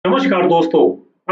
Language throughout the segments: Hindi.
नमस्कार दोस्तों।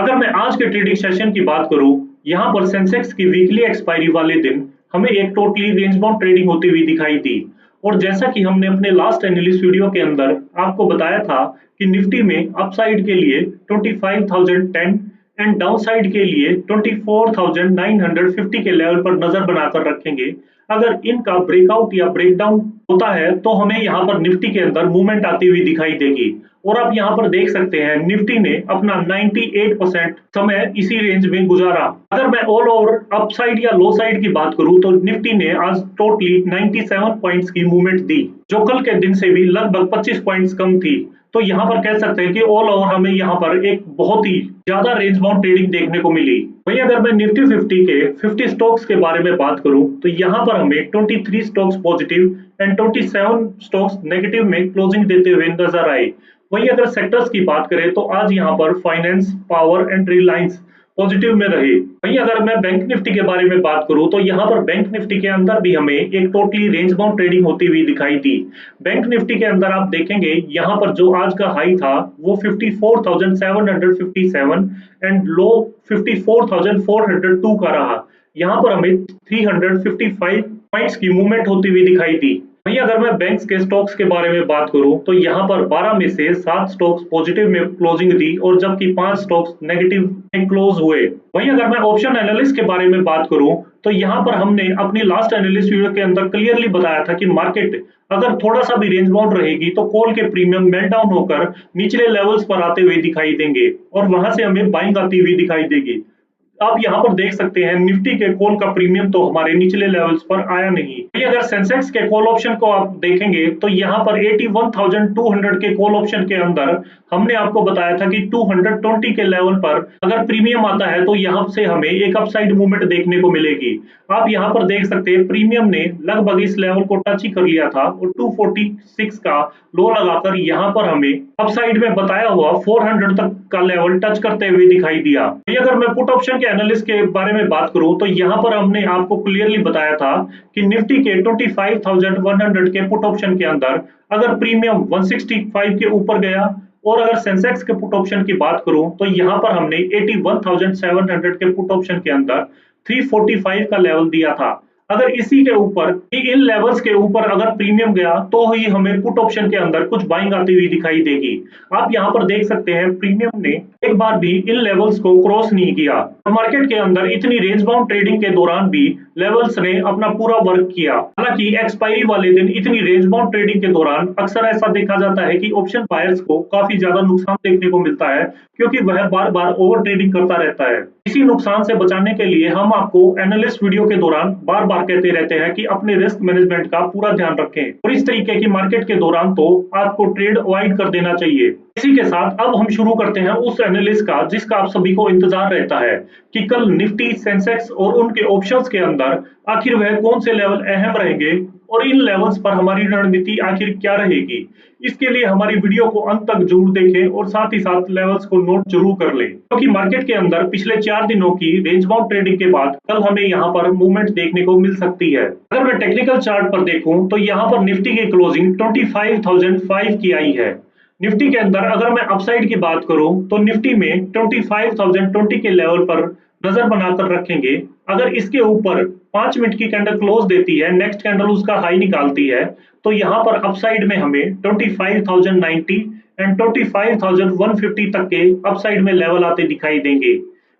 अगर मैं आज के ट्रेडिंग सेशन की बात करूं, यहाँ पर सेंसेक्स की वीकली एक्सपायरी वाले दिन हमें एक टोटली रेंज बाउंड ट्रेडिंग होती हुई दिखाई दी। और जैसा कि हमने अपने लास्ट एनालिस्ट वीडियो के अंदर आपको बताया था कि निफ्टी में अपसाइड के लिए 25,010 एंड डाउनसाइड के लिए 24,950 के लेवल पर नजर बनाकर रखेंगे। अगर इनका ब्रेकआउट या ब्रेकडाउन होता है तो हमें यहाँ पर निफ्टी के अंदर मूवमेंट आती हुई दिखाई देगी। और आप यहाँ पर देख सकते हैं निफ्टी ने अपना 98% समय इसी रेंज में गुजारा। अगर मैं ऑल ओवर अपसाइड या लो साइड की बात करूं तो निफ्टी ने आज टोटली 97 पॉइंट्स की मूवमेंट दी, जो कल के दिन से भी लगभग 25 पॉइंट्स कम थी। तो यहाँ पर कह सकते हैं कि ऑल ओवर हमें यहाँ पर एक बहुत ही ज्यादा रेंज बाउंड ट्रेडिंग देखने को मिली। वहीं अगर मैं निफ्टी 50 के 50 स्टॉक्स के बारे में बात करूं तो यहाँ पर हमें 23 stocks positive and 27 stocks negative में क्लोजिंग देते हुए नजर आए। वहीं अगर सेक्टर्स की बात करें तो आज यहाँ पर finance, power and Reliance positive में रहे। वहीं अगर मैं बैंक निफ्टी के बारे में बात करूं तो यहाँ पर बैंक निफ्टी के अंदर भी हमें एक टोटली रेंज बाउंड ट्रेडिंग होती हुई दिखाई दी। बैंक निफ्टी के अंदर आप देखेंगे यहाँ पर जो आज का हाई था वो 54,757 एंड लो 54,402 का रहा। यहाँ पर हमें 355 पॉइंट्स की मूवमेंट होती हुई दिखाई दी। वहीं अगर मैं बैंक्स के स्टॉक्स के बारे में बात करूं तो यहाँ पर 12 में से 7 स्टॉक्स पॉजिटिव में क्लोजिंग दी और जबकि 5 स्टॉक्स नेगेटिव में क्लोज हुए। वहीं अगर मैं ऑप्शन एनालिस्ट के बारे में बात करूं तो यहाँ पर हमने अपनी लास्ट एनालिस्ट वीडियो के अंदर क्लियरली बताया था कि मार्केट अगर थोड़ा सा भी रेंज बाउंड रहेगी तो कॉल के प्रीमियम मेल्ट डाउन होकर निचले लेवल्स पर आते हुए दिखाई देंगे और वहां से हमें बाइंग आती हुई दिखाई देगी। आप यहाँ पर देख सकते हैं निफ्टी के कॉल का प्रीमियम तो हमारे निचले लेवल्स पर आया नहीं। अगर सेंसेक्स के कॉल ऑप्शन को आप देखेंगे तो यहाँ पर 81,200 के कॉल ऑप्शन के अंदर हमने आपको बताया था कि 220 के लेवल पर अगर प्रीमियम आता है तो यहाँ से हमें एक अपसाइड मूवमेंट देखने को मिलेगी। आप यहाँ पर देख सकते हैं प्रीमियम ने लगभग इस लेवल को टच ही कर लिया था और 246 का लो लगाकर यहाँ पर हमें अपसाइड में बताया हुआ 400 तक का लेवल टच करते हुए दिखाई दिया। अगर मैं पुट ऑप्शन के एनालिस्ट के बारे में बात करूं तो यहाँ पर हमने आपको क्लियरली बताया था कि निफ्टी के 25,100 के पुट ऑप्शन के अंदर अगर प्रीमियम 165 के ऊपर गया और अगर सेंसेक्स के पुट ऑप्शन की बात करूं तो यहाँ पर हमने 81,700 के पुट ऑप्शन के अंदर 345 का लेवल दिया था। अगर इसी के ऊपर इन लेवल्स के ऊपर अगर प्रीमियम गया तो ही हमें पुट ऑप्शन के अंदर कुछ बाइंग आती हुई दिखाई देगी। आप यहाँ पर देख सकते हैं प्रीमियम ने एक बार भी इन लेवल्स को क्रॉस नहीं किया। मार्केट के अंदर इतनी रेंज बाउंड ट्रेडिंग के दौरान भी लेवल्स ने अपना पूरा वर्क किया। हालांकि एक्सपायरी वाले दिन इतनी रेंज बाउंड ट्रेडिंग के दौरान अक्सर ऐसा देखा जाता है कि ऑप्शन बायर्स को काफी ज्यादा नुकसान देखने को मिलता है, क्योंकि वह बार बार ओवर ट्रेडिंग करता रहता है। इसी नुकसान से बचाने के लिए हम आपको एनालिस्ट वीडियो के दौरान बार बार कहते रहते हैं कि अपने रिस्क मैनेजमेंट का पूरा ध्यान रखें और इस तरीके की मार्केट के दौरान तो आपको ट्रेड अवॉइड कर देना चाहिए। इसी के साथ अब हम शुरू करते हैं उस एनालिस्ट का जिसका आप सभी को इंतजार रहता है कि कल निफ्टी, सेंसेक्स और उनके ऑप्शंस के अंदर आखिर वह कौन से लेवल अहम रहेंगे और इन लेवल्स पर हमारी रणनीति आखिर क्या रहेगी। इसके लिए हमारी वीडियो को अंत तक जरूर देखें और साथ ही साथ लेवल्स को नोट जरूर कर लें, क्योंकि मार्केट के अंदर पिछले 4 दिनों की रेंज बाउंड ट्रेडिंग के बाद कल हमें यहाँ पर मूवमेंट देखने को मिल सकती है। अगर मैं टेक्निकल चार्ट पर देखूं तो यहाँ पर निफ्टी की क्लोजिंग 25,005 की आई है। निफ्टी के अंदर अगर मैं अपसाइड की बात करूं तो निफ्टी में 25,020 के लेवल पर नजर बनाकर रखेंगे। अगर इसके ऊपर 5 मिनट की कैंडल क्लोज देती है, नेक्स्ट कैंडल उसका हाई निकालती है, तो यहाँ पर अपसाइड में हमें 25,090 एंड 25,150 तक के अपसाइड में लेवल आते दिखाई देंगे।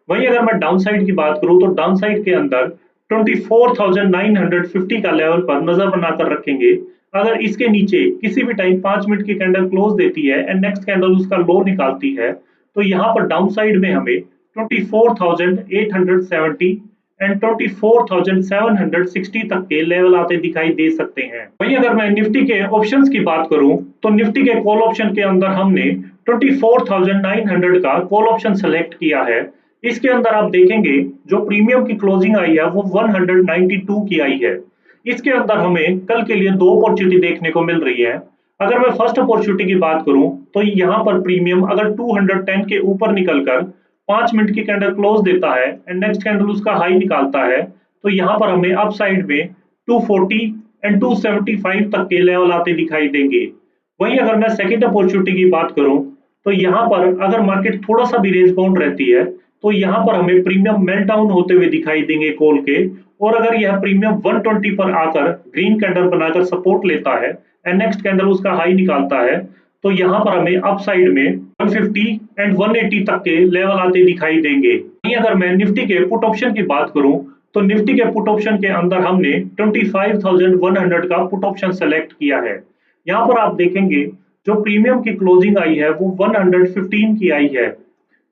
वहीं अगर मैं डाउन साइड की बात करूं तो डाउन साइड के अंदर 24,950 का लेवल पर नजर बनाकर रखेंगे। अगर इसके नीचे किसी भी टाइम 5 मिनट की कैंडल क्लोज देती है एंड नेक्स्ट कैंडल उसका लो निकालती है, तो यहाँ पर डाउन साइड में हमें 24,870 एंड 24,760 तक के लेवल आते दिखाई दे सकते हैं। वहीं अगर मैं निफ्टी के ऑप्शंस की बात करूं तो निफ्टी के कॉल ऑप्शन के अंदर हमने 24,900 का कॉल ऑप्शन सेलेक्ट किया है। इसके अंदर आप देखेंगे जो प्रीमियम की क्लोजिंग आई है वो 192 की आई है। इसके अंदर हमें कल के लिए 2 अपॉर्चुनिटी देखने को मिल रही है। अगर मैं फर्स्ट अपॉर्चुनिटी की बात करूं तो यहाँ पर प्रीमियम अगर 210 के ऊपर निकलकर 5 मिनट की कैंडल क्लोज देता है एंड नेक्स्ट कैंडल उसका हाई निकालता है, तो यहाँ पर हमें अप साइड में 240 एंड 275 तक के लेवल आते दिखाई देंगे। वहीं अगर मैं सेकंड अपॉर्चुनिटी की बात करूं तो यहाँ पर अगर मार्केट थोड़ा सा भी रेंज बाउंड रहती है तो यहाँ पर हमें प्रीमियम मेल्ट डाउन होते हुए दिखाई देंगे कॉल के। और अगर यह प्रीमियम 120 पर आकर ग्रीन कैंडल बनाकर सपोर्ट लेता है एंड नेक्स्ट कैंडल उसका हाई निकालता है तो यहाँ पर हमें अपसाइड में 150 एंड 180 तक के लेवल आते दिखाई देंगे। वहीं अगर मैं निफ्टी के पुट ऑप्शन की बात करूं तो निफ्टी के पुट ऑप्शन के अंदर हमने 25,100 का पुट ऑप्शन सेलेक्ट किया है। यहाँ पर आप देखेंगे जो प्रीमियम की क्लोजिंग आई है वो 115 की आई है।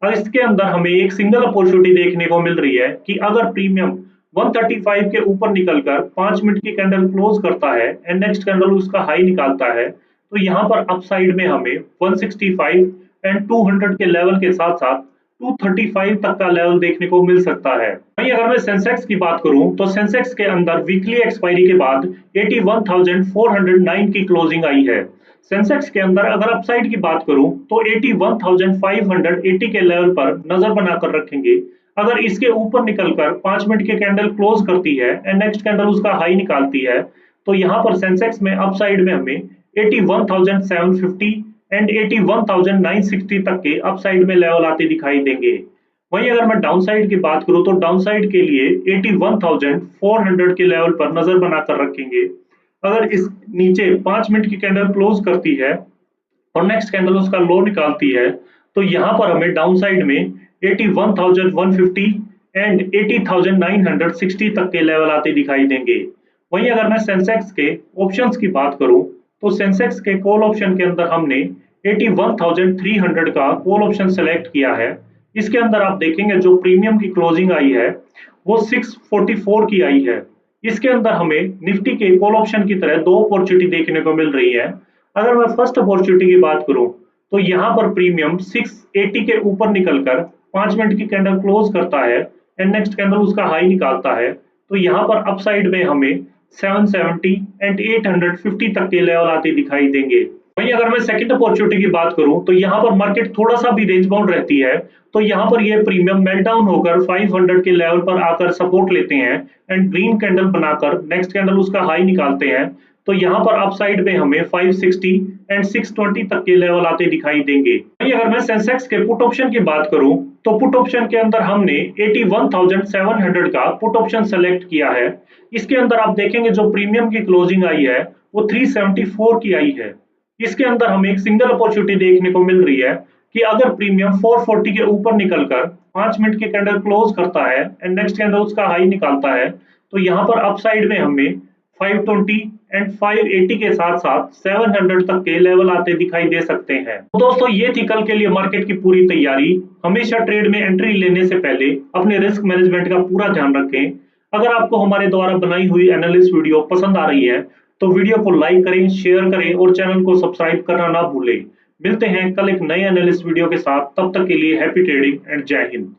और इसके अंदर हमें एक सिंगल अपॉर्चुनिटी देखने को मिल रही है कि अगर प्रीमियम 135 के ऊपर निकलकर 5 मिनट की कैंडल क्लोज करता है एंड नेक्स्ट कैंडल उसका हाई निकालता है तो यहाँ पर अपसाइड में हमें 165 एंड 200 के लेवल के साथ साथ 235 तक का लेवल देखने को मिल सकता है। वहीं अगर मैं सेंसेक्स की बात करूं तो सेंसेक्स के अंदर वीकली एक्सपायरी के बाद 81,409 की क्लोजिंग आई है। सेंसेक्स के अंदर अगर अपसाइड की बात करूं तो 81,580 के लेवल पर नजर बनाकर रखेंगे। अगर इसके ऊपर निकलकर 5 मिनट की कैंडल क्लोज करती है एंड नेक्स्ट कैंडल उसका हाई निकालती है तो यहाँ पर सेंसेक्स में अपसाइड में हमें 81,750 एंड 81,960 तक के अपसाइड में लेवल आते दिखाई देंगे। वहीं अगर मैं डाउनसाइड की बात करूं तो डाउनसाइड के लिए 81,400 के लेवल पर नजर बनाकर रखेंगे। अगर इस नीचे 5 मिनट की कैंडल क्लोज करती है और नेक्स्ट कैंडल उसका लो निकालती है तो यहाँ पर हमें डाउनसाइड में 81,150 एंड 80,960 तक के लेवल आते दिखाई देंगे। वहीं अगर मैं सेंसेक्स के ऑप्शंस की बात करूं तो सेंसेक्स के कॉल ऑप्शन के अंदर हमने 81,300 का कॉल ऑप्शन सेलेक्ट किया है। इसके अंदर आप देखेंगे जो प्रीमियम की क्लोजिंग आई है वो 644 की आई है। इसके अंदर हमें निफ्टी के कॉल ऑप्शन की तरह दो अपॉर्चुनिटी देखने को मिल रही है। अगर मैं फर्स्ट अपॉर्चुनिटी की बात करूं तो यहाँ पर प्रीमियम 680 के ऊपर निकलकर 5 मिनट की कैंडल क्लोज करता है एंड नेक्स्ट कैंडल उसका हाई निकालता है तो यहाँ पर अपसाइड में हमें 770 एंड 850 तक के लेवल आते दिखाई देंगे। वहीं अगर मैं सेकंड अपॉर्चुनिटी की बात करूं तो यहाँ पर मार्केट थोड़ा सा भी रेंज बाउंड रहती है तो यहाँ पर ये प्रीमियम मेल्ट डाउन होकर 500 के लेवल पर आकर सपोर्ट लेते हैं एंड ग्रीन कैंडल बनाकर नेक्स्ट कैंडल उसका हाई निकालते हैं तो यहाँ पर अपसाइड में हमें 560 एंड 620 तक के लेवल आते दिखाई देंगे। वहीं अगर मैं सेंसेक्स के पुट ऑप्शन की बात करूं तो पुट ऑप्शन के अंदर हमने 81,700 का पुट ऑप्शन सेलेक्ट किया है। इसके अंदर आप देखेंगे जो प्रीमियम की क्लोजिंग आई है वो 374 की आई है। इसके अंदर हमें एक सिंगल अपॉर्चुनिटी देखने को मिल रही है कि अगर प्रीमियम 440 के ऊपर निकलकर 5 मिनट की कैंडल क्लोज करता है एंड नेक्स्ट कैंडल उसका हाई निकालता है तो यहाँ पर अपसाइड में हमें 520 एंड 580 के साथ साथ 700 तक के लेवल आते दिखाई दे सकते हैं। तो दोस्तों ये थी कल के लिए मार्केट की पूरी तैयारी। हमेशा ट्रेड में एंट्री लेने से पहले अपने रिस्क मैनेजमेंट का पूरा ध्यान रखें। अगर आपको हमारे द्वारा बनाई हुई एनालिसिस वीडियो पसंद आ रही है तो वीडियो को लाइक करें, शेयर करें और चैनल को सब्सक्राइब करना ना भूलें। मिलते हैं कल एक नए एनालिसिस वीडियो के साथ, तब तक के लिए हैप्पी ट्रेडिंग एंड जय हिंद।